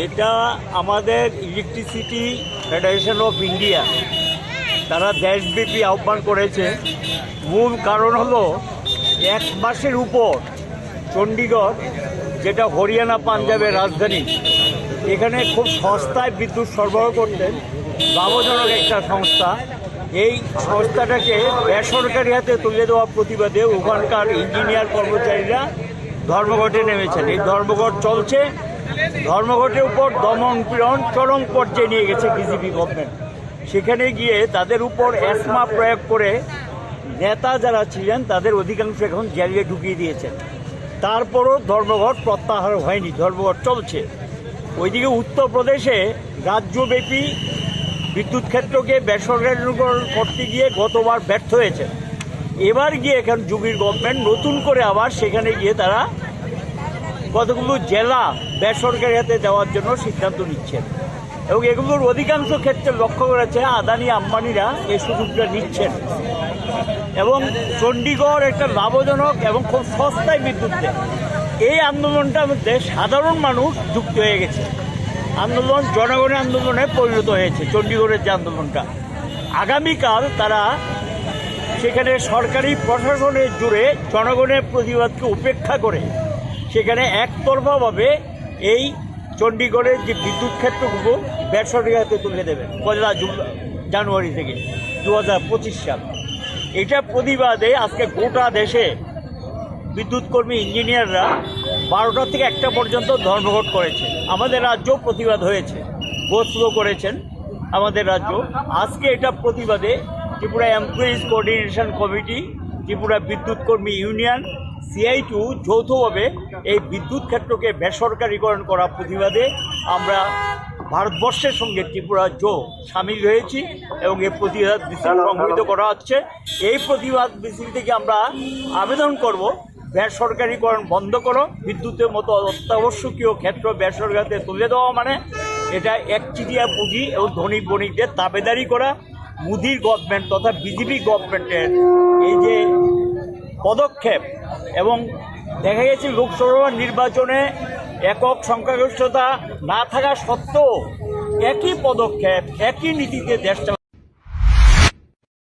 এটা আমাদের electricity federation of India তারা দেশব্যাপী আহ্বান করেছে। মূল কারণ হলো 1 মাসের উপর চণ্ডীগড়, যেটা হরিয়ানা পাঞ্জাবের রাজধানী, এখানে খুব সস্তায় বিদ্যুৎ সরবরাহ করতেন লাভজনক একটা সংস্থা। এই সংস্থাটাকে বেসরকারি হাতে তুলে দেওয়ার প্রতিবাদে ওখানকার ইঞ্জিনিয়ার কর্মচারীরা ধর্মঘটে নেমেছেন। এই ধর্মঘট চলছে। ধর্মঘটের উপর দমন পীড়ন চরম পর্যায়ে নিয়ে গেছে বিজেপি গভর্নমেন্ট। সেখানে গিয়ে তাদের উপর এসমা প্রয়োগ করে নেতা যারা ছিলেন তাদের অধিকাংশ এখন জেলে ঢুকিয়ে দিয়েছেন। তারপরও ধর্মঘট প্রত্যাহার হয়নি, ধর্মঘট চলছে। ওইদিকে উত্তরপ্রদেশে রাজ্যব্যাপী বিদ্যুৎ ক্ষেত্রকে বেসরকারীকরণ করতে গিয়ে গতবার ব্যর্থ হয়েছে। এবার গিয়ে এখন যোগীর গভর্নমেন্ট নতুন করে আবার সেখানে গিয়ে তারা কতগুলো জেলা বেসরকারি হাতে দেওয়ার জন্য সিদ্ধান্ত নিচ্ছেন এবং এগুলোর অধিকাংশ ক্ষেত্রে লক্ষ্য করেছে আদানি আম্বানিরা এই সুযোগটা নিচ্ছেন এবং চণ্ডীগড় একটা লাভজনক এবং খুব সস্তায় বিদ্যুৎ দেয়। এই আন্দোলনটার মধ্যে সাধারণ মানুষ যুক্ত হয়ে গেছে। আন্দোলন জনগণের আন্দোলনে পরিণত হয়েছে। চণ্ডীগড়ের যে আন্দোলনটা, আগামীকাল তারা সেখানে সরকারি প্রশাসনের জুড়ে জনগণের প্রতিবাদকে উপেক্ষা করে সেখানে একতরফাভাবে এই চণ্ডীগড়ের যে বিদ্যুৎ ক্ষেত্রগুলো বেসরকারি হাতে তুলে দেবেন 1 জানুয়ারি থেকে 2025 সাল। এটা প্রতিবাদে আজকে গোটা দেশে বিদ্যুৎ কর্মী ইঞ্জিনিয়াররা 12টা থেকে 1টা পর্যন্ত ধর্মঘট করেছে। আমাদের রাজ্য প্রতিবাদ হয়েছে, গোসলো করেছেন আমাদের রাজ্য। আজকে এটা প্রতিবাদে Tripura employees coordination committee, Tripura বিদ্যুৎ কর্মী ইউনিয়ন, CI2 যৌথভাবে এই বিদ্যুৎ ক্ষেত্রকে বেসরকারীকরণ করা প্রতিবাদে আমরা ভারতবর্ষের সঙ্গে ত্রিপুরা সামিল হয়েছি এবং এই প্রতিবাদ মিছিল সংগঠিত করা হচ্ছে। এই প্রতিবাদ মিছিল থেকে আমরা আবেদন করব, বেসরকারীকরণ বন্ধ করো। বিদ্যুতের মতো অত্যাবশ্যকীয় ক্ষেত্র বেসরকারিতে তুলে দেওয়া মানে এটা একচিটিয়া পুঁজি এবং ধনী বণিকদের তাবেদারি করা। মোদির গভর্নমেন্ট তথা বিজেপি গভর্নমেন্টের এই যে পদক্ষেপ, এবং দেখা গেছে লোকসভা নির্বাচনে একক সংখ্যাগরিষ্ঠতা না থাকা সত্ত্বেও একই পদক্ষেপ, একই নীতিতে দেশ